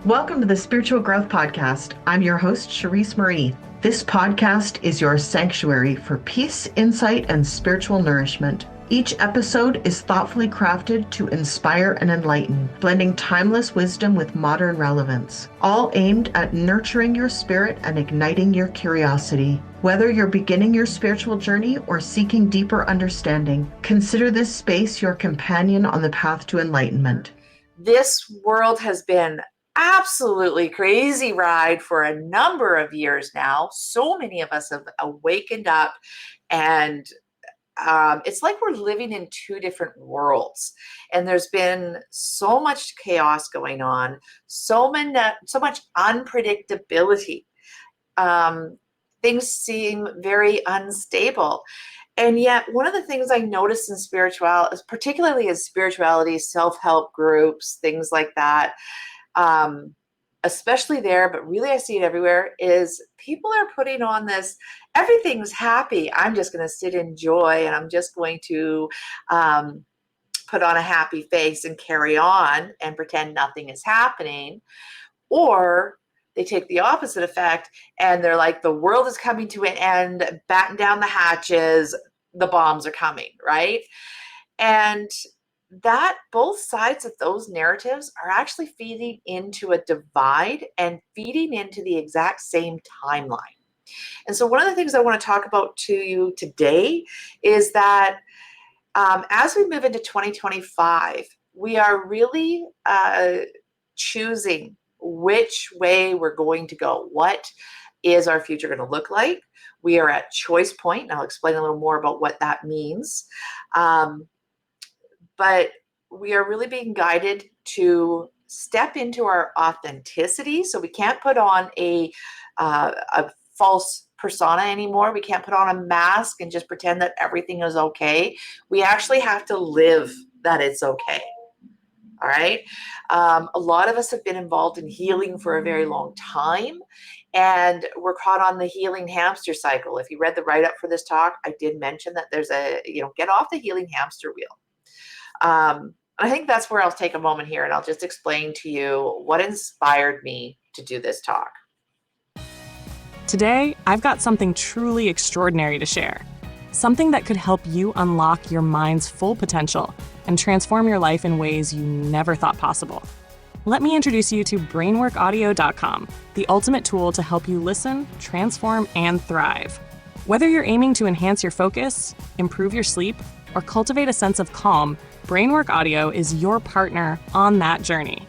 Welcome to the Spiritual Growth Podcast. I'm your host, Cherise Marie. This podcast is your sanctuary for peace, insight, and spiritual nourishment. Each episode is thoughtfully crafted to inspire and enlighten, blending timeless wisdom with modern relevance, all aimed at nurturing your spirit and igniting your curiosity. Whether you're beginning your spiritual journey or seeking deeper understanding, consider this space your companion on the path to enlightenment. This world has been absolutely crazy ride for a number of years now. So many of us have awakened up, and it's like we're living in two different worlds. And there's been so much chaos going on, so much unpredictability. Things seem very unstable. And yet, one of the things I noticed in spirituality, particularly in spirituality, self-help groups, things like that, especially there, but really I see it everywhere, is people are putting on this, everything's happy. I'm just going to sit in joy, and I'm just going to put on a happy face and carry on and pretend nothing is happening. Or they take the opposite effect and they're like, the world is coming to an end, batten down the hatches, the bombs are coming, right? And that both sides of those narratives are actually feeding into a divide and feeding into the exact same timeline. And so one of the things I want to talk about to you today is that as we move into 2025, we are really choosing which way we're going to go. What is our future going to look like? We are at choice point, and I'll explain a little more about what that means. But we are really being guided to step into our authenticity. So we can't put on a false persona anymore. We can't put on a mask and just pretend that everything is okay. We actually have to live that it's okay. All right. A lot of us have been involved in healing for a very long time, and we're caught on the healing hamster cycle. If you read the write-up for this talk, I did mention that there's get off the healing hamster wheel. I think that's where I'll take a moment here, and I'll just explain to you what inspired me to do this talk. Today, I've got something truly extraordinary to share. Something that could help you unlock your mind's full potential and transform your life in ways you never thought possible. Let me introduce you to BrainworkAudio.com, the ultimate tool to help you listen, transform, and thrive. Whether you're aiming to enhance your focus, improve your sleep, or cultivate a sense of calm, Brainwork Audio is your partner on that journey.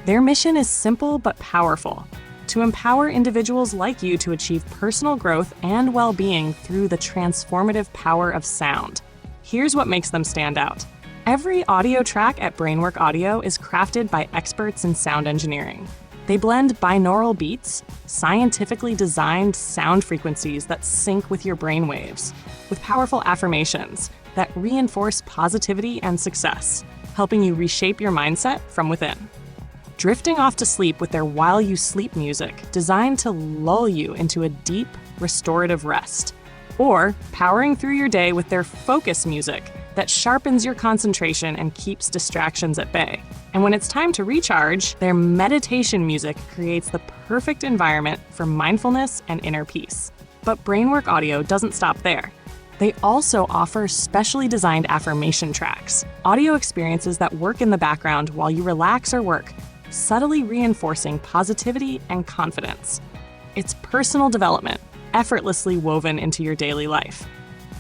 Their mission is simple but powerful: to empower individuals like you to achieve personal growth and well-being through the transformative power of sound. Here's what makes them stand out. Every audio track at Brainwork Audio is crafted by experts in sound engineering. They blend binaural beats, scientifically designed sound frequencies that sync with your brainwaves, with powerful affirmations that reinforce positivity and success, helping you reshape your mindset from within. Drifting off to sleep with their While You Sleep music, designed to lull you into a deep, restorative rest. Or powering through your day with their Focus music that sharpens your concentration and keeps distractions at bay. And when it's time to recharge, their meditation music creates the perfect environment for mindfulness and inner peace. But Brainwork Audio doesn't stop there. They also offer specially designed affirmation tracks, audio experiences that work in the background while you relax or work, subtly reinforcing positivity and confidence. It's personal development, effortlessly woven into your daily life.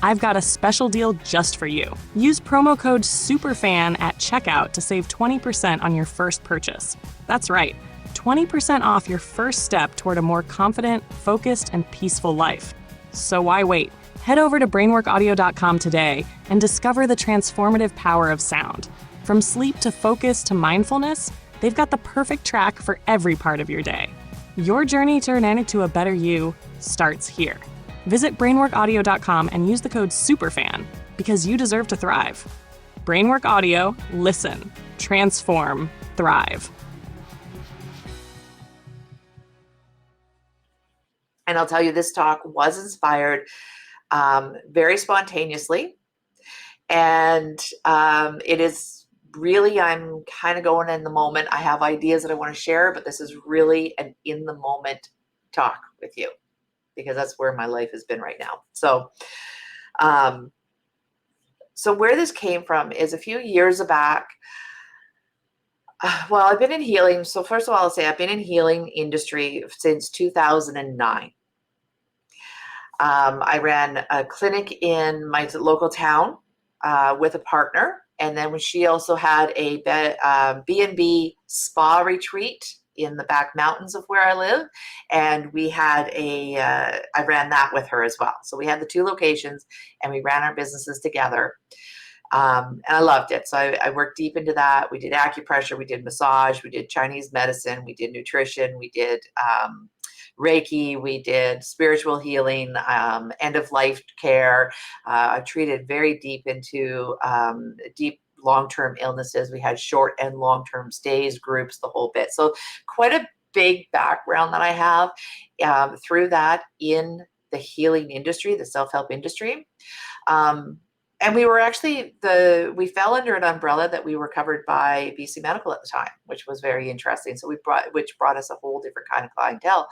I've got a special deal just for you. Use promo code SUPERFAN at checkout to save 20% on your first purchase. That's right, 20% off your first step toward a more confident, focused, and peaceful life. So why wait? Head over to brainworkaudio.com today and discover the transformative power of sound. From sleep to focus to mindfulness, they've got the perfect track for every part of your day. Your journey to turn into a better you starts here. Visit brainworkaudio.com and use the code SUPERFAN because you deserve to thrive. Brainwork Audio, listen, transform, thrive. And I'll tell you, this talk was inspired very spontaneously. And it is really, I'm kind of going in the moment. I have ideas that I want to share, but this is really an in the moment talk with you because that's where my life has been right now. Um, so where this came from is a few years back. Well, I've been in healing. So first of all, I'll say I've been in healing industry since 2009. I ran a clinic in my local town with a partner. And then when she also had a B&B spa retreat in the back mountains of where I live. And we had I ran that with her as well. So we had the two locations and we ran our businesses together. And I loved it. So I worked deep into that. We did acupressure, we did massage, we did Chinese medicine, we did nutrition, we did Reiki, we did spiritual healing, end of life care. I treated very deep into deep long-term illnesses. We had short and long-term stays, groups, the whole bit. So quite a big background that I have through that in the healing industry, the self-help industry. And we were actually we fell under an umbrella that we were covered by BC Medical at the time, which was very interesting. So which brought us a whole different kind of clientele.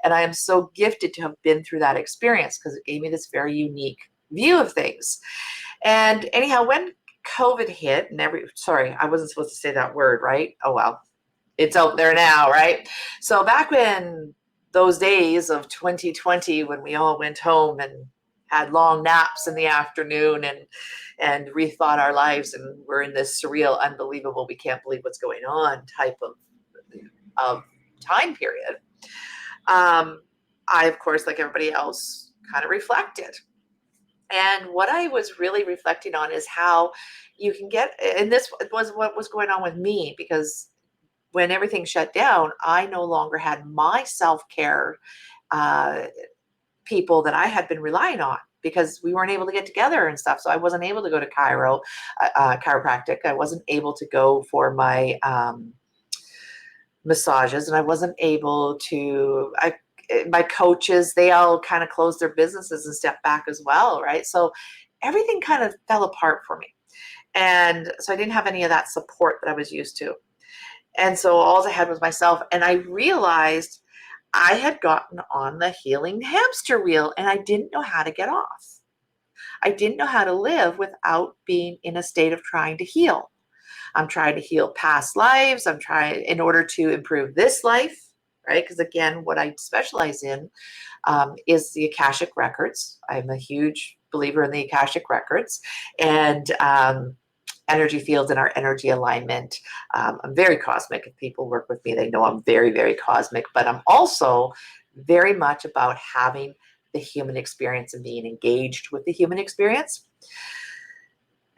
And I am so gifted to have been through that experience because it gave me this very unique view of things. And anyhow, when COVID hit sorry, I wasn't supposed to say that word, right? Oh, well, it's out there now, right? So back when those days of 2020, when we all went home and had long naps in the afternoon and rethought our lives, and we're in this surreal, unbelievable, we can't believe what's going on type of time period. I, of course, like everybody else, kind of reflected. And what I was really reflecting on is how you can get, and this was what was going on with me, because when everything shut down, I no longer had my self-care people that I had been relying on because we weren't able to get together and stuff. So I wasn't able to go to chiropractic. I wasn't able to go for my massages, and I wasn't able to, my coaches, they all kind of closed their businesses and stepped back as well, right? So everything kind of fell apart for me. And so I didn't have any of that support that I was used to. And so all I had was myself. And I realized I had gotten on the healing hamster wheel and I didn't know how to get off. I didn't know how to live without being in a state of trying to heal. I'm trying to heal past lives. I'm trying in order to improve this life, right? Because again, what I specialize in is the Akashic records. I'm a huge believer in the Akashic records and energy fields and our energy alignment. I'm very cosmic. If people work with me, they know I'm very, very cosmic, but I'm also very much about having the human experience and being engaged with the human experience.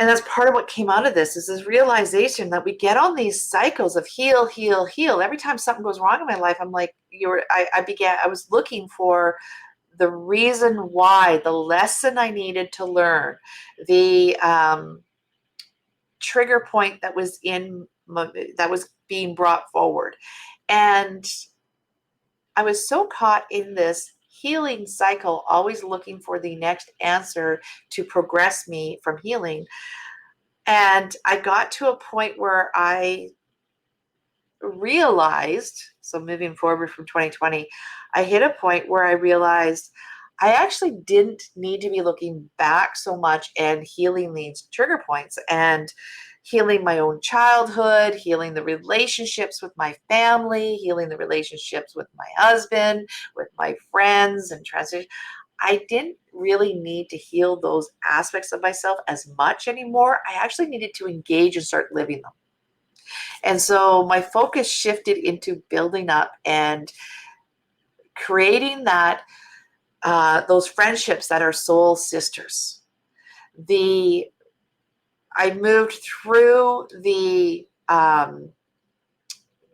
And that's part of what came out of this is this realization that we get on these cycles of heal, heal, heal. Every time something goes wrong in my life, I'm like, I was looking for the reason why, the lesson I needed to learn, the trigger point that was being brought forward. And I was so caught in this healing cycle, always looking for the next answer to progress me from healing. And I got to a point where I realized, so moving forward from 2020, I hit a point where I realized I actually didn't need to be looking back so much and healing these trigger points and healing my own childhood, healing the relationships with my family, healing the relationships with my husband, with my friends and transition. I didn't really need to heal those aspects of myself as much anymore. I actually needed to engage and start living them. And so my focus shifted into building up and creating those friendships that are soul sisters. I moved through the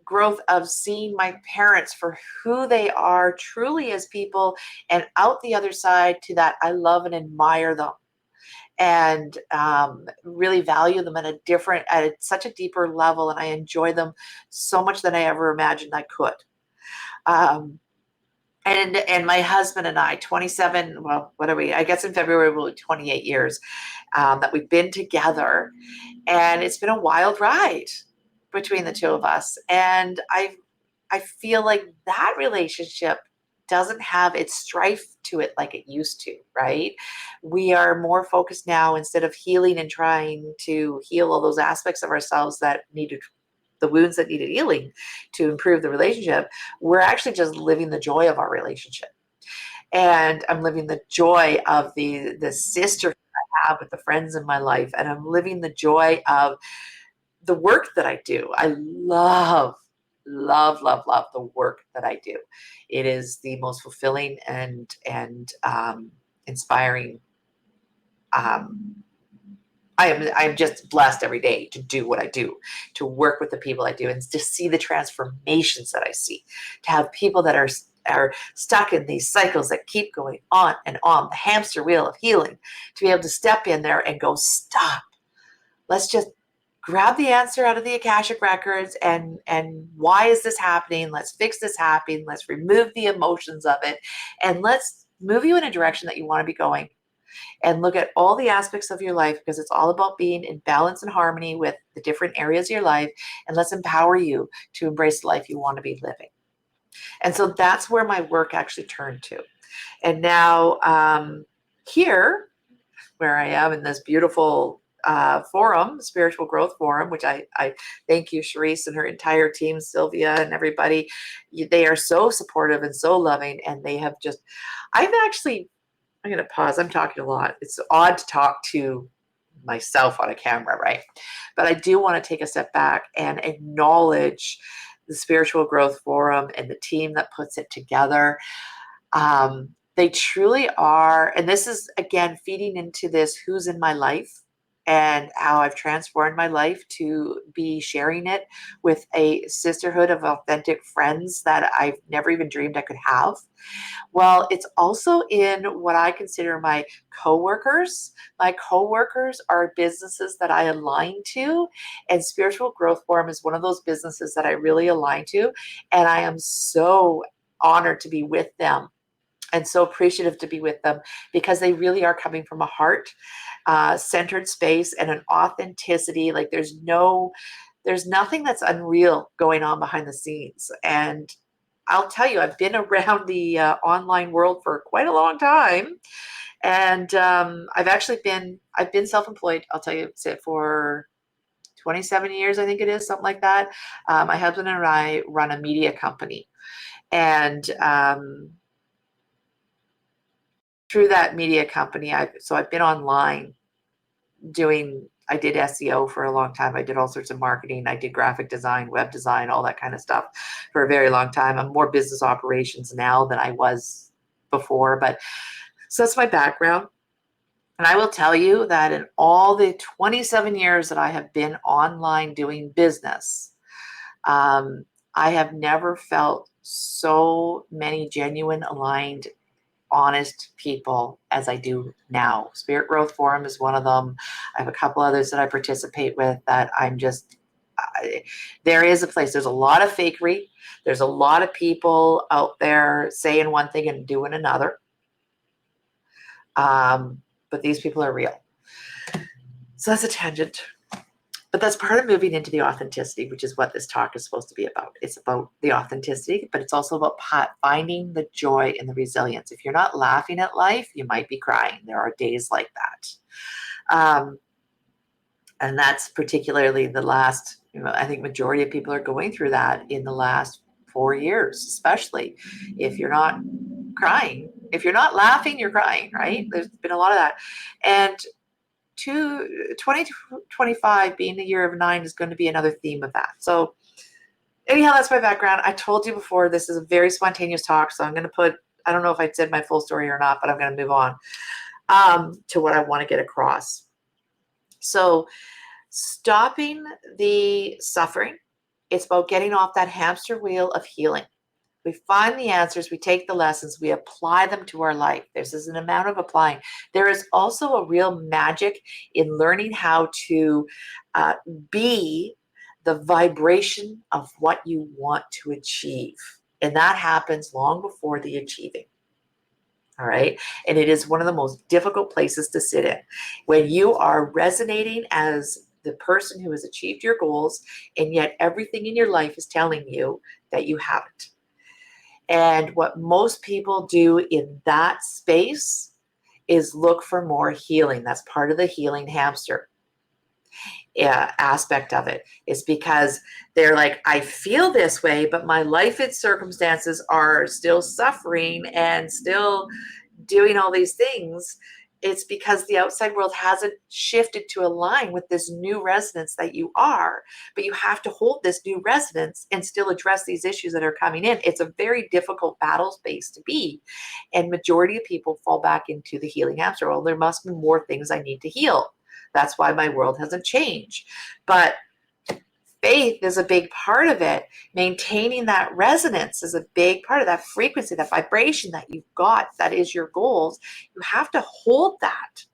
growth of seeing my parents for who they are truly as people, and out the other side to that I love and admire them and really value them at such a deeper level, and I enjoy them so much than I ever imagined I could. And my husband and I, 27, well, what are we? I guess in February we'll be 28 years that we've been together, and it's been a wild ride between the two of us. And I feel like that relationship doesn't have its strife to it like it used to, right? We are more focused now, instead of healing and trying to heal all those aspects of ourselves that needed the wounds that needed healing to improve the relationship. We're actually just living the joy of our relationship. And I'm living the joy of the sisterhood I have with the friends in my life. And I'm living the joy of the work that I do. I love, love, love, love the work that I do. It is the most fulfilling and inspiring. I'm just blessed every day to do what I do, to work with the people I do, and to see the transformations that I see, to have people that are stuck in these cycles that keep going on and on, the hamster wheel of healing, to be able to step in there and go, stop. Let's just grab the answer out of the Akashic records, and why is this happening? Let's fix this happening. Let's remove the emotions of it, and let's move you in a direction that you want to be going. And look at all the aspects of your life, because it's all about being in balance and harmony with the different areas of your life. And let's empower you to embrace the life you want to be living. And so that's where my work actually turned to. And now here, where I am in this beautiful forum, Spiritual Growth Forum, which I thank you, Charisse, and her entire team, Sylvia and everybody. They are so supportive and so loving. And they have just, I'm going to pause. I'm talking a lot. It's odd to talk to myself on a camera, right? But I do want to take a step back and acknowledge the Spiritual Growth Forum and the team that puts it together. They truly are, and this is, again, feeding into this who's in my life and how I've transformed my life to be sharing it with a sisterhood of authentic friends that I've never even dreamed I could have. Well, it's also in what I consider my coworkers. My coworkers are businesses that I align to, and Spiritual Growth Forum is one of those businesses that I really align to, and I am so honored to be with them and so appreciative to be with them, because they really are coming from a heart centered space and an authenticity. Like there's nothing that's unreal going on behind the scenes. And I'll tell you, I've been around the online world for quite a long time, and I've been self-employed. I'll tell you, for 27 years, I think it is, something like that. My husband and I run a media company, and through that media company, I've been online I did SEO for a long time. I did all sorts of marketing. I did graphic design, web design, all that kind of stuff for a very long time. I'm more business operations now than I was before, but so that's my background. And I will tell you that in all the 27 years that I have been online doing business, I have never felt so many genuine, aligned, honest people as I do now. Spirit Growth Forum is one of them. I have a couple others that I participate with that there is a place. There's a lot of fakery. There's a lot of people out there saying one thing and doing another. But these people are real. So that's a tangent. But that's part of moving into the authenticity, which is what this talk is supposed to be about. It's about the authenticity, but it's also about finding the joy and the resilience. If you're not laughing at life, you might be crying. There are days like that. And that's particularly the last, I think majority of people are going through that in the last 4 years, especially if you're not crying. If you're not laughing, you're crying, right? There's been a lot of that. And 2025 being the year of 9 is going to be another theme of that. So anyhow, that's my background. I told you before, this is a very spontaneous talk. So I'm going to I don't know if I said my full story or not, but I'm going to move on to what I want to get across. So stopping the suffering, it's about getting off that hamster wheel of healing. We find the answers, we take the lessons, we apply them to our life. There's an amount of applying. There is also a real magic in learning how to be the vibration of what you want to achieve. And that happens long before the achieving. All right. And it is one of the most difficult places to sit in when you are resonating as the person who has achieved your goals, and yet everything in your life is telling you that you haven't. And what most people do in that space is look for more healing. That's part of the healing hamster aspect of it, is because they're like, I feel this way, but my life and circumstances are still suffering and still doing all these things. It's because the outside world hasn't shifted to align with this new resonance that you are. But you have to hold this new resonance and still address these issues that are coming in. It's a very difficult battle space to be. And majority of people fall back into the healing hamster. Well, there must be more things I need to heal. That's why my world hasn't changed. But faith is a big part of it. Maintaining that resonance is a big part of that frequency, that vibration that you've got, that is your goals. You have to hold that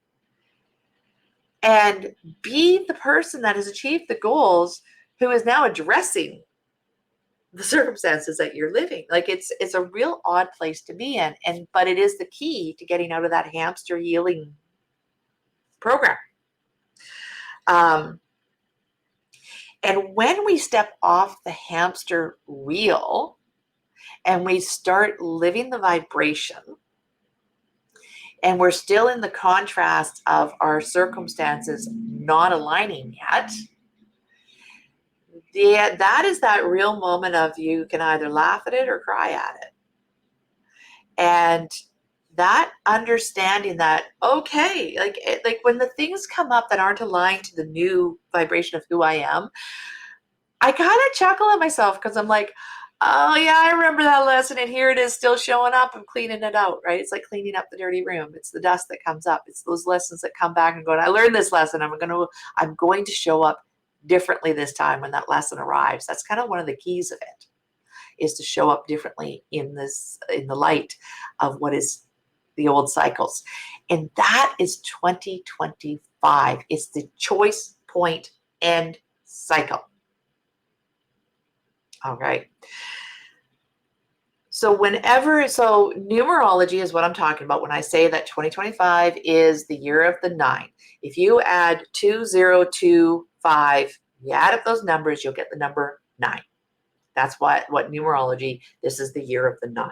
and be the person that has achieved the goals who is now addressing the circumstances that you're living. Like it's a real odd place to be in. But it is the key to getting out of that hamster healing program. And when we step off the hamster wheel and we start living the vibration, and we're still in the contrast of our circumstances not aligning yet, that is that real moment of you can either laugh at it or cry at it. And that understanding that, okay, like when the things come up that aren't aligned to the new vibration of who I am, I kind of chuckle at myself because I'm like, oh yeah, I remember that lesson, and here it is still showing up. I'm cleaning it out, right? It's like cleaning up the dirty room. It's the dust that comes up. It's those lessons that come back and go, I learned this lesson. I'm going to show up differently this time when that lesson arrives. That's kind of one of the keys of it, is to show up differently in the light of what is the old cycles. And that is 2025. It's the choice point end cycle. All right. So numerology is what I'm talking about when I say that 2025 is the year of the 9. If you add 2025, you add up those numbers, you'll get the number 9. That's what numerology, this is the year of the 9.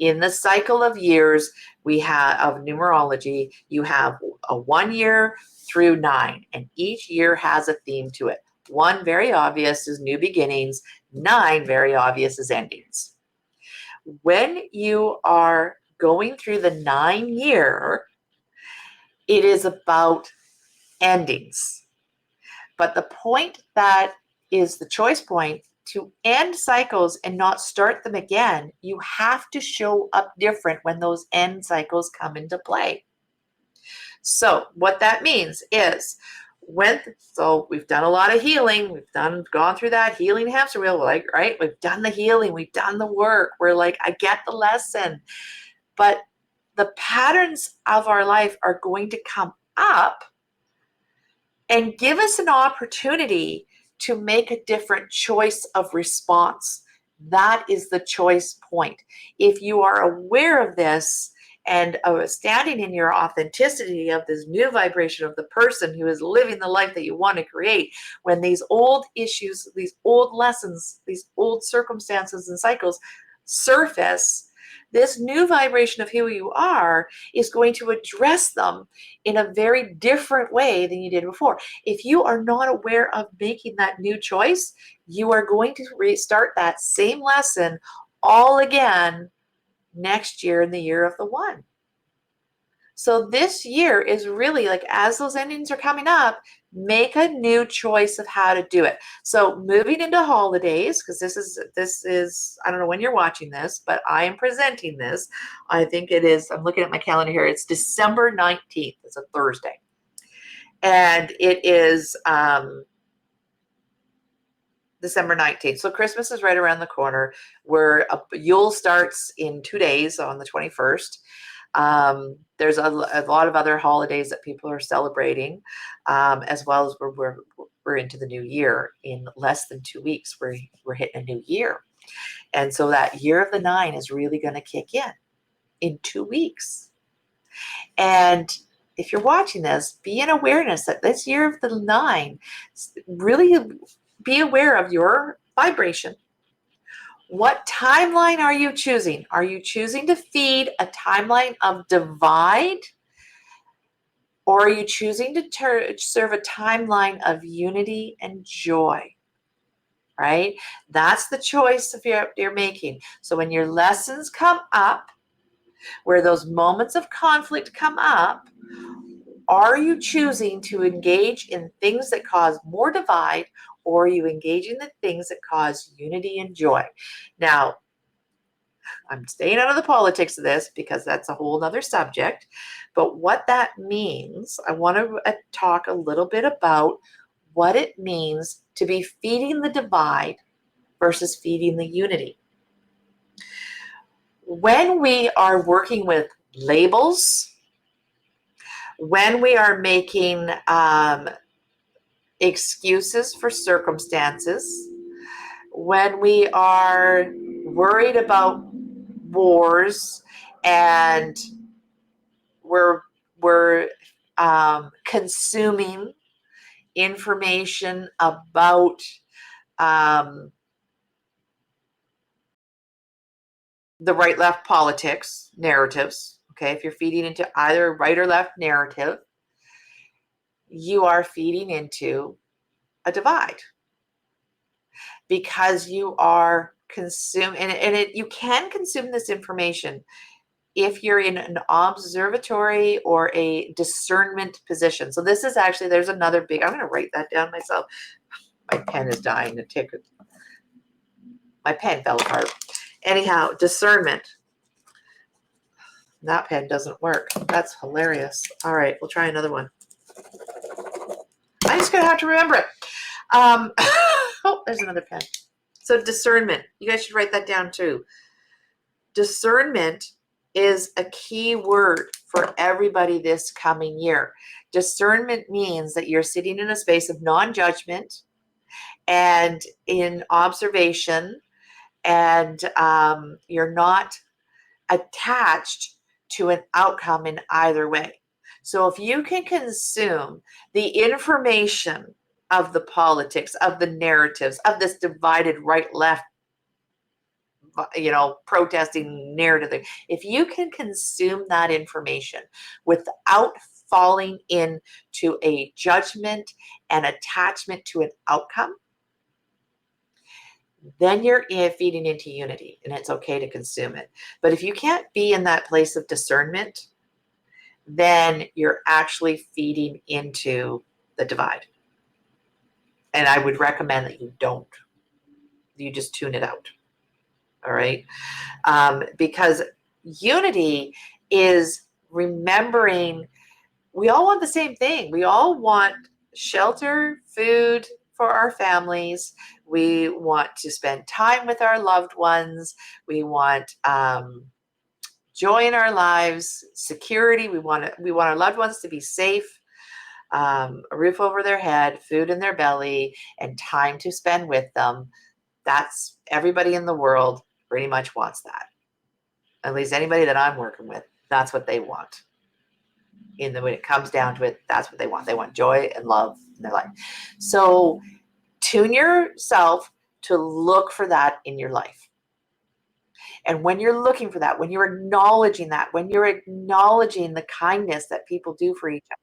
In the cycle of years of numerology, you have a 1 year through 9, and each year has a theme to it. 1, very obvious, is new beginnings. 9, very obvious, is endings. When you are going through the 9 year, it is about endings. But the point that is the choice point, to end cycles and not start them again, you have to show up different when those end cycles come into play. So what that means is, we've done a lot of healing, gone through that healing hamster wheel, right? We've done the healing, we've done the work. We're like, I get the lesson. But the patterns of our life are going to come up and give us an opportunity to make a different choice of response. That is the choice point. If you are aware of this and standing in your authenticity of this new vibration of the person who is living the life that you want to create, when these old issues, these old lessons, these old circumstances and cycles surface, this new vibration of who you are is going to address them in a very different way than you did before. If you are not aware of making that new choice, you are going to restart that same lesson all again next year in the year of the 1. So this year is really like, as those endings are coming up, make a new choice of how to do it. So moving into holidays, because this is, I don't know when you're watching this, but I am presenting this. I think it is, I'm looking at my calendar here. It's December 19th. It's a Thursday. And it is December 19th. So Christmas is right around the corner. Yule starts in 2 days on the 21st. There's a lot of other holidays that people are celebrating, as well as we're into the new year. In less than 2 weeks, we're hitting a new year. And so that year of the 9 is really going to kick in 2 weeks. And if you're watching this, be in awareness that this year of the 9, really be aware of your vibration. What timeline are you choosing? Are you choosing to feed a timeline of divide? Or are you choosing to serve a timeline of unity and joy? Right? That's the choice you're making. So when your lessons come up, where those moments of conflict come up, are you choosing to engage in things that cause more divide, or are you engaging in the things that cause unity and joy? Now, I'm staying out of the politics of this because that's a whole other subject. But what that means, I want to talk a little bit about what it means to be feeding the divide versus feeding the unity. When we are working with labels, when we are making excuses for circumstances, when we are worried about wars and we're consuming information about the right-left politics narratives. Okay, if you're feeding into either right or left narrative, you are feeding into a divide because you are consuming, and you can consume this information if you're in an observatory or a discernment position. So this is actually, there's another big, I'm going to write that down myself. My pen is dying to tick. My pen fell apart. Anyhow, discernment. That pen doesn't work. That's hilarious. All right, we'll try another one. I'm just going to have to remember it. Oh, there's another pen. So discernment. You guys should write that down too. Discernment is a key word for everybody this coming year. Discernment means that you're sitting in a space of non-judgment and in observation, and you're not attached to an outcome in either way. So if you can consume the information of the politics, of the narratives, of this divided right-left, protesting narrative, if you can consume that information without falling into a judgment and attachment to an outcome, then you're feeding into unity, and it's okay to consume it. But if you can't be in that place of discernment, then you're actually feeding into the divide. And I would recommend that you just tune it out. All right? Because unity is remembering we all want the same thing. We all want shelter, food for our families. We want to spend time with our loved ones. We want joy in our lives, security. We want our loved ones to be safe, a roof over their head, food in their belly, and time to spend with them. That's everybody in the world pretty much wants that. At least anybody that I'm working with, that's what they want. When it comes down to it, that's what they want. They want joy and love in their life. So tune yourself to look for that in your life. And when you're looking for that, when you're acknowledging that, when you're acknowledging the kindness that people do for each other,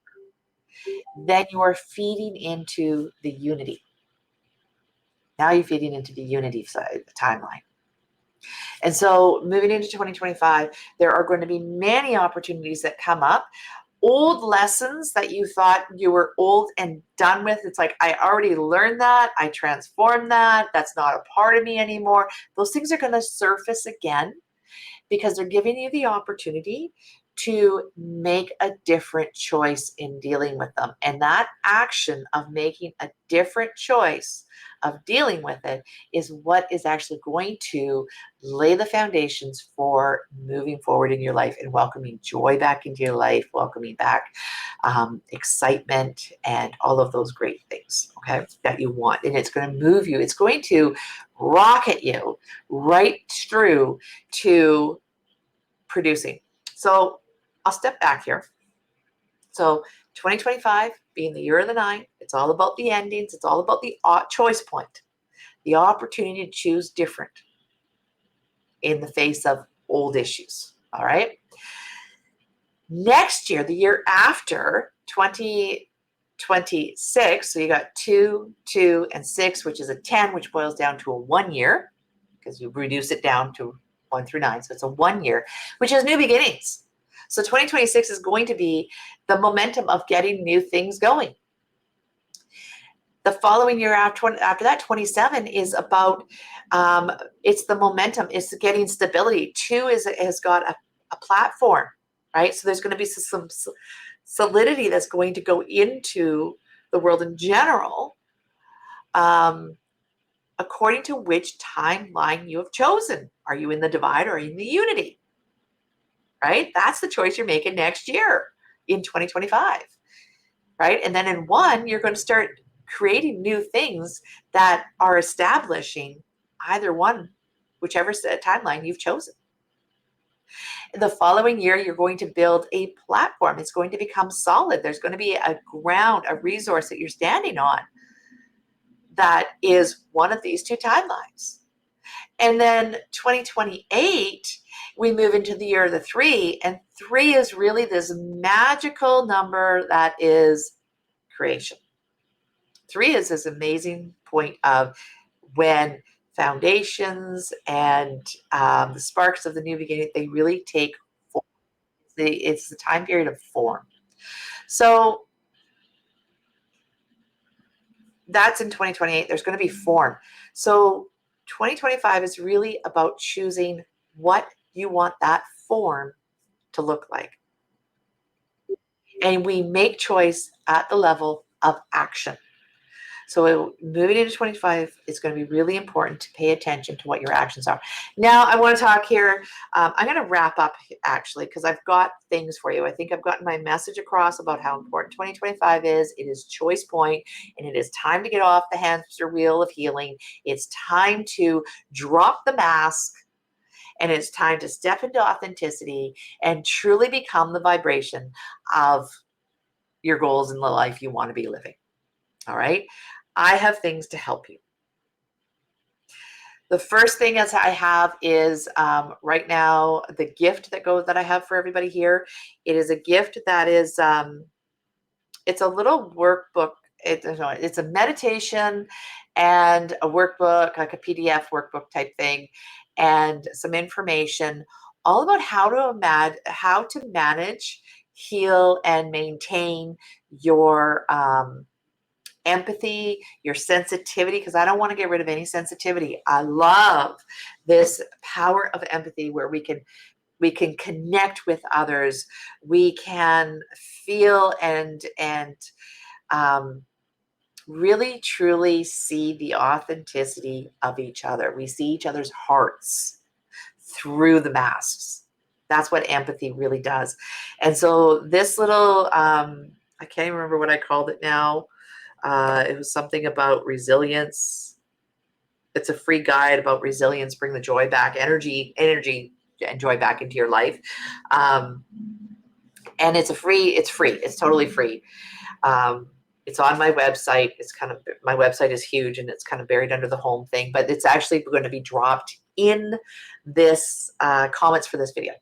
then you are feeding into the unity. Now you're feeding into the unity side, the timeline. And so moving into 2025, there are going to be many opportunities that come up. Old lessons that you thought you were old and done with. It's like, I already learned that. I transformed that. That's not a part of me anymore. Those things are going to surface again because they're giving you the opportunity to make a different choice in dealing with them. And that action of making a different choice of dealing with it is what is actually going to lay the foundations for moving forward in your life and welcoming joy back into your life, welcoming back excitement and all of those great things, okay, that you want. And it's going to move you. It's going to rocket you right through to producing. So I'll step back here. So 2025 being the year of the 9, it's all about the endings. It's all about the choice point, the opportunity to choose different in the face of old issues. All right. Next year, the year after 2026, so you got 2, 2, and 6, which is a 10, which boils down to a 1 year because you reduce it down to 1 through 9. So it's a 1 year, which is new beginnings. So 2026 is going to be the momentum of getting new things going. The following year after that, 27, is about, it's the momentum, it's getting stability. 2 has got a platform, right? So there's going to be some solidity that's going to go into the world in general, according to which timeline you have chosen. Are you in the divide or are you in the unity? Right? That's the choice you're making next year in 2025, right? And then in 1, you're going to start creating new things that are establishing either one, whichever timeline you've chosen. The following year, you're going to build a platform. It's going to become solid. There's going to be a ground, a resource that you're standing on that is one of these 2 timelines. And then 2028, we move into the year of the 3, and 3 is really this magical number that is creation. 3 is this amazing point of when foundations and the sparks of the new beginning, they really take form. It's the time period of form. So that's in 2028. There's going to be form. So 2025 is really about choosing what you want that form to look like. And we make choice at the level of action. So moving into 25, it's going to be really important to pay attention to what your actions are. Now, I want to talk here. I'm going to wrap up actually because I've got things for you. I think I've gotten my message across about how important 2025 is. It is choice point, and it is time to get off the hamster wheel of healing. It's time to drop the mask, and it's time to step into authenticity and truly become the vibration of your goals in the life you want to be living. All right. I have things to help you. The first thing as I have is right now the gift that I have for everybody here. It is a gift that is it's a little workbook. It's a meditation and a workbook, like a PDF workbook type thing, and some information all about how to manage, heal, and maintain your empathy, your sensitivity, because I don't want to get rid of any sensitivity. I love this power of empathy where we can connect with others. We can feel and really truly see the authenticity of each other. We see each other's hearts through the masks. That's what empathy really does. And so this little, I can't even remember what I called it now. It was something about resilience. It's a free guide about resilience, bring the joy back, energy and joy back into your life. And it's free. It's totally free. It's on my website. My website is huge and it's kind of buried under the home thing, but it's actually going to be dropped in this comments for this video.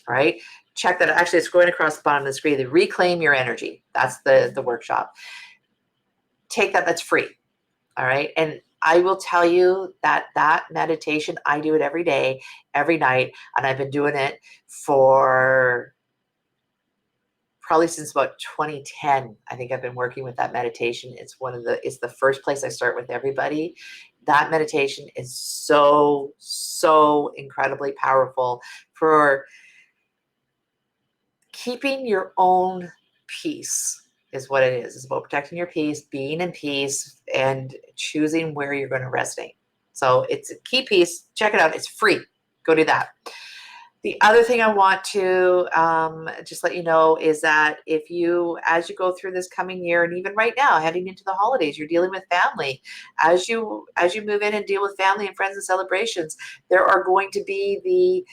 All right. Check that. Actually, it's going across the bottom of the screen. The Reclaim Your Energy. That's the workshop. Take that. That's free. All right. And I will tell you that meditation, I do it every day, every night. And I've been doing it for probably since about 2010. I think I've been working with that meditation. It's the first place I start with everybody. That meditation is so, so incredibly powerful for keeping your own peace. is what it is. It's about protecting your peace, being in peace, and choosing where you're going to resonate. So it's a key piece. Check it out. It's free. Go do that. The other thing I want to just let you know is that if you, as you go through this coming year, and even right now, heading into the holidays, you're dealing with family. As you move in and deal with family and friends and celebrations, there are going to be the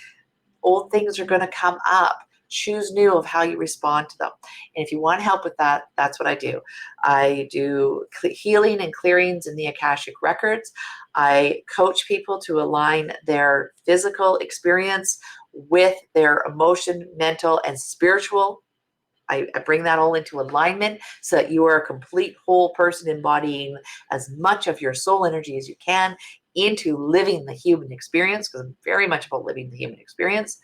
old things are going to come up. Choose new of how you respond to them. And if you want help with that, that's what I do. I do healing and clearings in the Akashic records. I coach people to align their physical experience with their emotion, mental, and spiritual. I bring that all into alignment so that you are a complete whole person, embodying as much of your soul energy as you can into living the human experience, because I'm very much about living the human experience.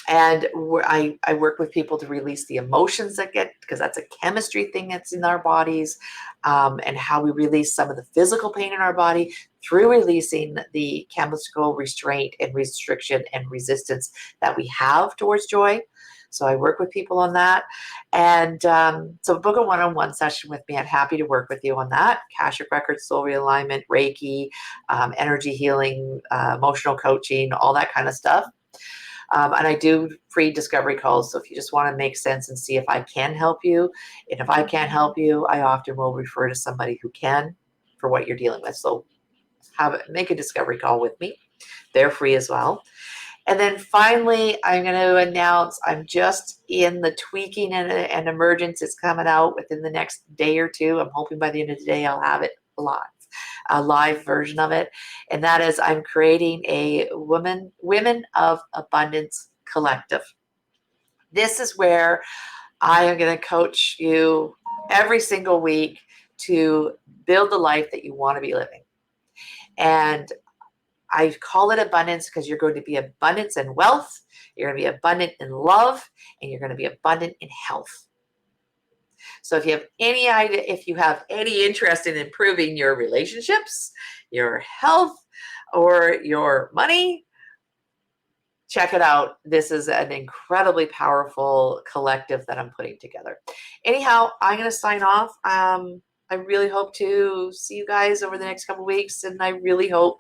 And I work with people to release the emotions that get, because that's a chemistry thing that's in our bodies, and how we release some of the physical pain in our body through releasing the chemical restraint and restriction and resistance that we have towards joy. So I work with people on that. And so book a one-on-one session with me. I'm happy to work with you on that. Akashic Records, soul realignment, Reiki, energy healing, emotional coaching, all that kind of stuff. And I do free discovery calls. So if you just want to make sense and see if I can help you, and if I can't help you, I often will refer to somebody who can for what you're dealing with. So make a discovery call with me. They're free as well. And then finally, I'm going to announce I'm just in the tweaking and emergence. It's coming out within the next day or two. I'm hoping by the end of the day I'll have it live. A live version of it, and that is I'm creating a Women of Abundance collective. This is where I am going to coach you every single week to build the life that you want to be living. And I call it abundance because you're going to be abundance in wealth, you're going to be abundant in love, and you're going to be abundant in health. So if you have any idea, if you have any interest in improving your relationships, your health, or your money, check it out. This is an incredibly powerful collective that I'm putting together. Anyhow, I'm going to sign off. I really hope to see you guys over the next couple of weeks, and I really hope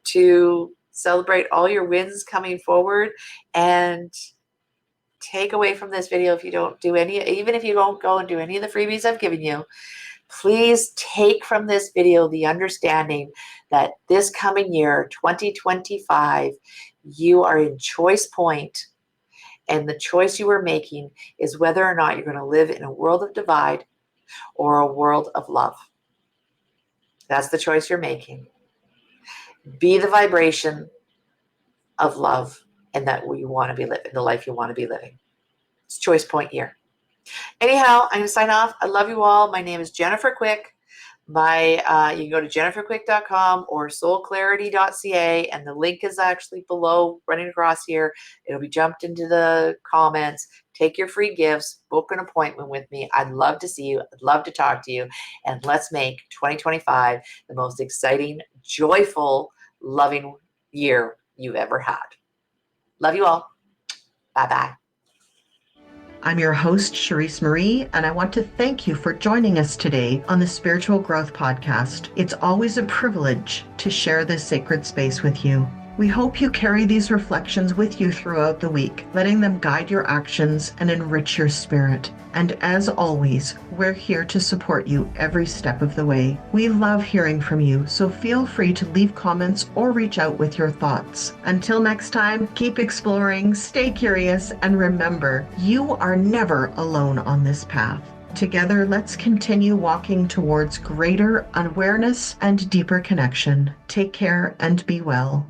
to celebrate all your wins coming forward. And take away from this video, if you don't do any, even if you don't go and do any of the freebies I've given you, please take from this video the understanding that this coming year, 2025, you are in choice point, and the choice you are making is whether or not you're going to live in a world of divide or a world of love. That's the choice you're making. Be the vibration of love, and that you want to be living, the life you want to be living. It's choice point year. Anyhow, I'm going to sign off. I love you all. My name is Jennifer Quick. You can go to jenniferquick.com or soulclarity.ca, and the link is actually below, running across here. It'll be jumped into the comments. Take your free gifts, book an appointment with me. I'd love to see you. I'd love to talk to you. And let's make 2025 the most exciting, joyful, loving year you've ever had. Love you all. Bye-bye. I'm your host, Charisse Marie, and I want to thank you for joining us today on the Spiritual Growth Podcast. It's always a privilege to share this sacred space with you. We hope you carry these reflections with you throughout the week, letting them guide your actions and enrich your spirit. And as always, we're here to support you every step of the way. We love hearing from you, so feel free to leave comments or reach out with your thoughts. Until next time, keep exploring, stay curious, and remember, you are never alone on this path. Together, let's continue walking towards greater awareness and deeper connection. Take care and be well.